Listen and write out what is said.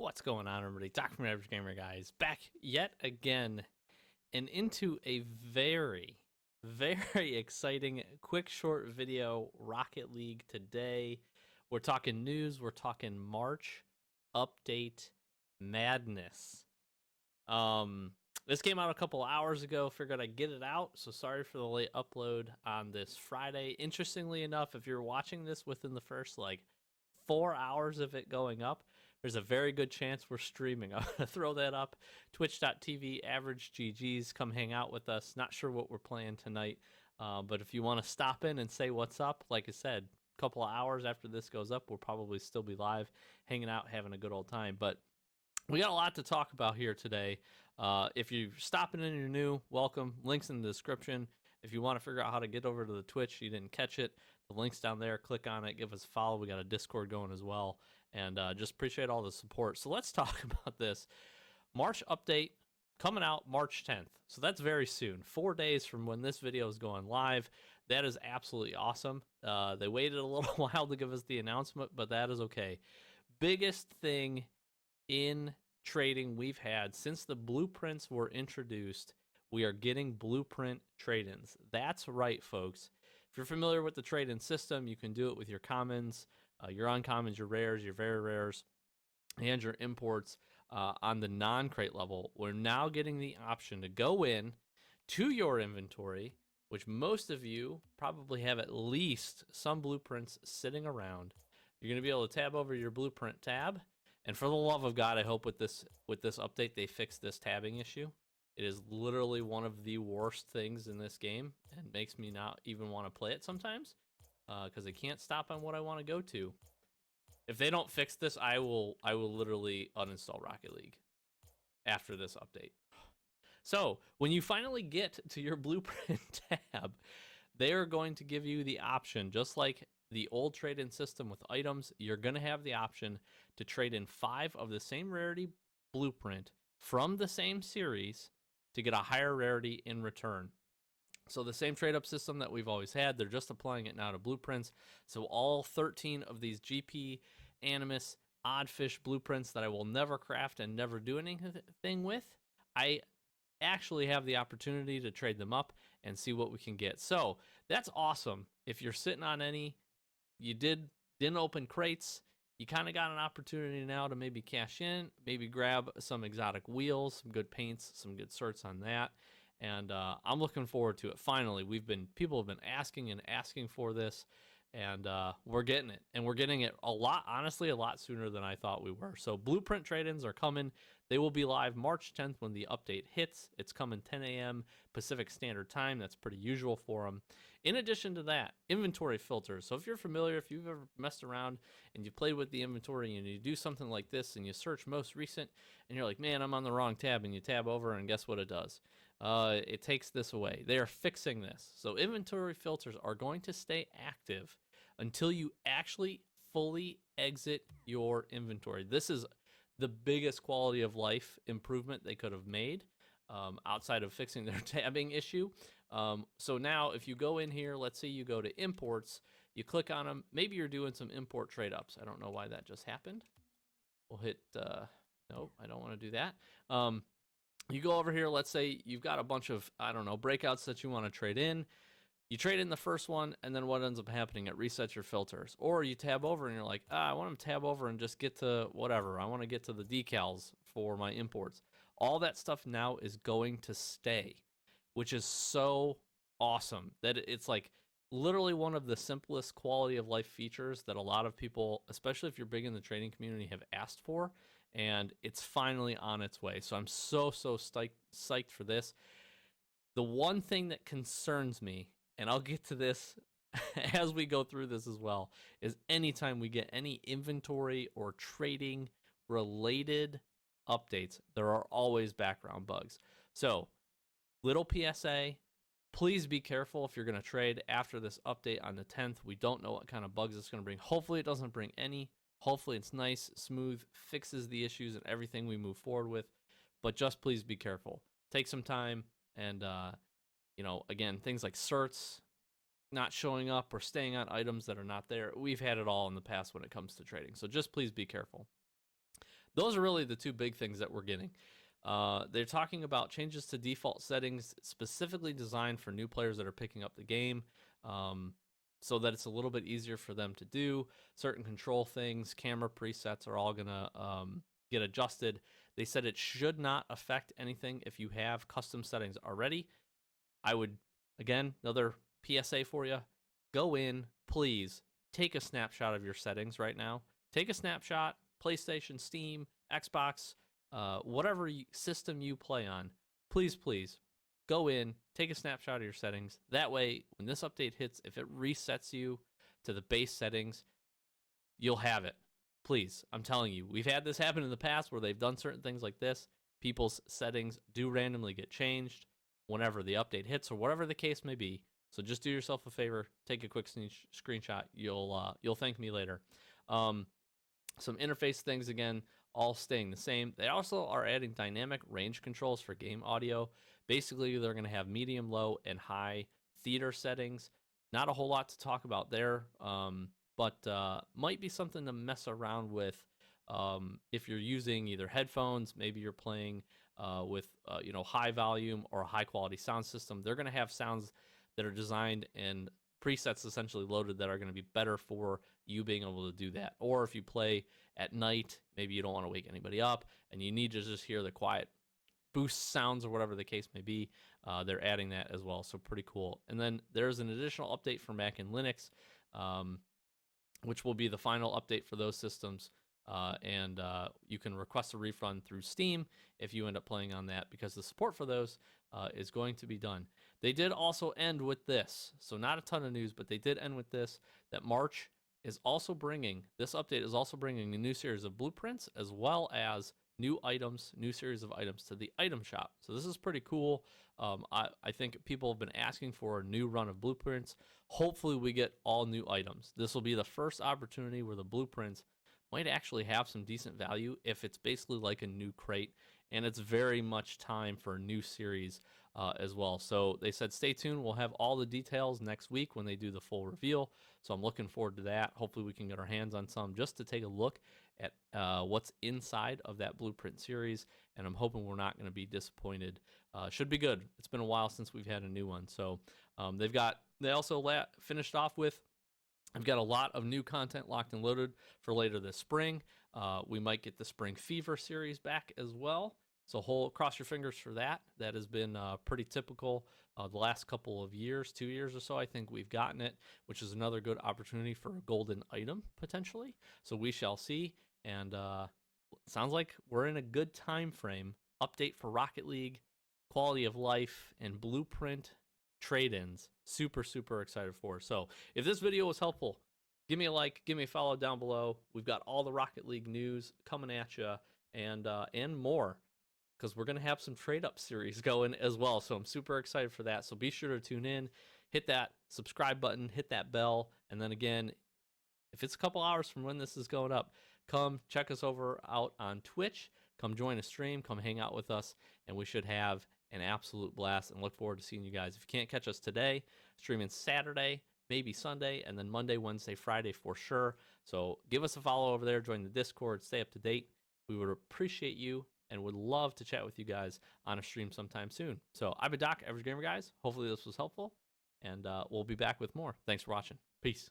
What's going on, everybody? Doc from Average Gamer Guys back yet again and into a very exciting quick short video Rocket League today. We're talking news, we're talking March update madness. Um this came out a couple hours ago, figured I'd get it out, so sorry for the late upload on this Friday. Interestingly enough, if you're watching this within the first 4 hours of it going up, there's a very good chance we're streaming. I'm going to throw that up. Twitch.tv, average GGs. Come hang out with us. Not sure what we're playing tonight, but if you want to stop in and say what's up, like I said, a couple of hours after this goes up, we'll probably still be live, hanging out, having a good old time. But we got a lot to talk about here today. If you're stopping in and you're new, welcome. Links in the description. If you want to figure out how to get over to the Twitch, you didn't catch it, the link's down there. Click on it. Give us a follow. We got a Discord going as well. And just appreciate all the support. So let's talk about this. March update coming out March 10th. So that's very soon. 4 days from when this video is going live. That is absolutely awesome. They waited a little while to give us the announcement, but that is okay. Biggest thing in trading we've had since the blueprints were introduced, we are getting blueprint trade-ins. That's right, folks. If you're familiar with the trade-in system, you can do it with your commons, your uncommons, your rares, your very rares, and your imports on the non-crate level. We're now getting the option to go in to your inventory, which most of you probably have at least some blueprints sitting around. You're going to be able to tab over your blueprint tab. And for the love of God, I hope with this update they fix this tabbing issue. It is literally one of the worst things in this game and makes me not even want to play it sometimes because I can't stop on what I want to go to. If they don't fix this, I will literally uninstall Rocket League after this update. So when you finally get to your blueprint tab, they are going to give you the option, just like the old trade-in system with items, you're going to have the option to trade in 5 of the same rarity blueprint from the same series to get a higher rarity in return. So the same trade-up system that we've always had, they're just applying it now to blueprints. So all 13 of these GP, Animus, Oddfish blueprints that I will never craft and never do anything with, I actually have the opportunity to trade them up and see what we can get. So that's awesome. If you're sitting on any, you didn't open crates, you kind of got an opportunity now to maybe cash in, maybe grab some exotic wheels, some good paints, some good certs on that. And I'm looking forward to it. Finally, people have been asking for this, and we're getting it. And we're getting it a lot sooner than I thought we were. So blueprint trade-ins are coming. They will be live March 10th when the update hits. It's coming 10 a.m. Pacific Standard Time. That's pretty usual for them. In addition to that, inventory filters. So if you're familiar, if you've ever messed around and you played with the inventory and you do something like this and you search most recent and you're like, man, I'm on the wrong tab, and you tab over and guess what it does? It takes this away. They are fixing this. So inventory filters are going to stay active until you actually fully exit your inventory. This is the biggest quality of life improvement they could have made outside of fixing their tabbing issue. So now if you go in here, let's say you go to imports, you click on them. Maybe you're doing some import trade ups. I don't know why that just happened. We'll hit, nope, I don't want to do that. You go over here, let's say you've got a bunch of, I don't know, breakouts that you want to trade in. You trade in the first one, and then what ends up happening? It resets your filters. Or you tab over, and you're like, I want to tab over and just get to whatever. I want to get to the decals for my imports. All that stuff now is going to stay, which is so awesome that it's like literally one of the simplest quality of life features that a lot of people, especially if you're big in the trading community, have asked for. And it's finally on its way. So I'm so psyched for this. The one thing that concerns me, and I'll get to this as we go through this as well, is anytime we get any inventory or trading related updates, there are always background bugs. So, little PSA, please be careful if you're going to trade after this update on the 10th. We don't know what kind of bugs it's going to bring. Hopefully it doesn't bring any. Hopefully it's nice, smooth, fixes the issues and everything we move forward with. But just please be careful. Take some time and, again, things like certs not showing up or staying on items that are not there. We've had it all in the past when it comes to trading. So just please be careful. those are really the two big things that we're getting. They're talking about changes to default settings specifically designed for new players that are picking up the game, so that it's a little bit easier for them to do. Certain control things, camera presets are all going to get adjusted. They said it should not affect anything if you have custom settings already. I would, again, another PSA for you. Go in, please, take a snapshot of your settings right now. Take a snapshot, PlayStation, Steam, Xbox, whatever system you play on. Please, go in, take a snapshot of your settings. That way, when this update hits, if it resets you to the base settings, you'll have it. Please, I'm telling you, we've had this happen in the past where they've done certain things like this. People's settings do randomly get changed whenever the update hits or whatever the case may be. So just do yourself a favor, take a quick screenshot. You'll thank me later. Some interface things, again, all staying the same. They also are adding dynamic range controls for game audio. Basically, they're going to have medium, low, and high theater settings. Not a whole lot to talk about there, but might be something to mess around with if you're using either headphones, maybe you're playing with high volume or a high quality sound system. They're going to have sounds that are designed and presets essentially loaded that are going to be better for you being able to do that. Or if you play at night, maybe you don't want to wake anybody up and you need to just hear the quiet boost sounds or whatever the case may be, they're adding that as well. So pretty cool. And then there's an additional update for Mac and Linux, which will be the final update for those systems. And you can request a refund through Steam if you end up playing on that, because the support for those is going to be done. They did also end with this, so not a ton of news, but they did end with this, that March is also bringing, this update is also bringing a new series of blueprints as well as new items, new series of items to the item shop. So this is pretty cool. I think people have been asking for a new run of blueprints. Hopefully we get all new items. This will be the first opportunity where the blueprints might actually have some decent value if it's basically like a new crate, and it's very much time for a new series as well. So they said stay tuned. We'll have all the details next week when they do the full reveal. So I'm looking forward to that. Hopefully we can get our hands on some just to take a look at what's inside of that blueprint series, and I'm hoping we're not going to be disappointed. Should be good. It's been a while since we've had a new one. So they also finished off with, I've got a lot of new content locked and loaded for later this spring. We might get the Spring Fever series back as well. So cross your fingers for that. That has been pretty typical the last couple of years, 2 years or so. I think we've gotten it, which is another good opportunity for a golden item potentially. So we shall see. And sounds like we're in a good time frame. Update for Rocket League, quality of life, and blueprint trade-ins. Super, super excited for. So if this video was helpful, give me a like, give me a follow down below. We've got all the Rocket League news coming at you, and more, because we're going to have some trade-up series going as well. So I'm super excited for that. So be sure to tune in, hit that subscribe button, hit that bell, and then again, if it's a couple hours from when this is going up, come check us out on Twitch. Come join a stream, come hang out with us, and we should have an absolute blast, and look forward to seeing you guys. If you can't catch us today, streaming Saturday, maybe Sunday, and then Monday, Wednesday, Friday for sure. So give us a follow over there, join the Discord, stay up to date. We would appreciate you and would love to chat with you guys on a stream sometime soon. So I've been Doc, Average Gamer Guys. Hopefully this was helpful, and we'll be back with more. Thanks for watching. Peace.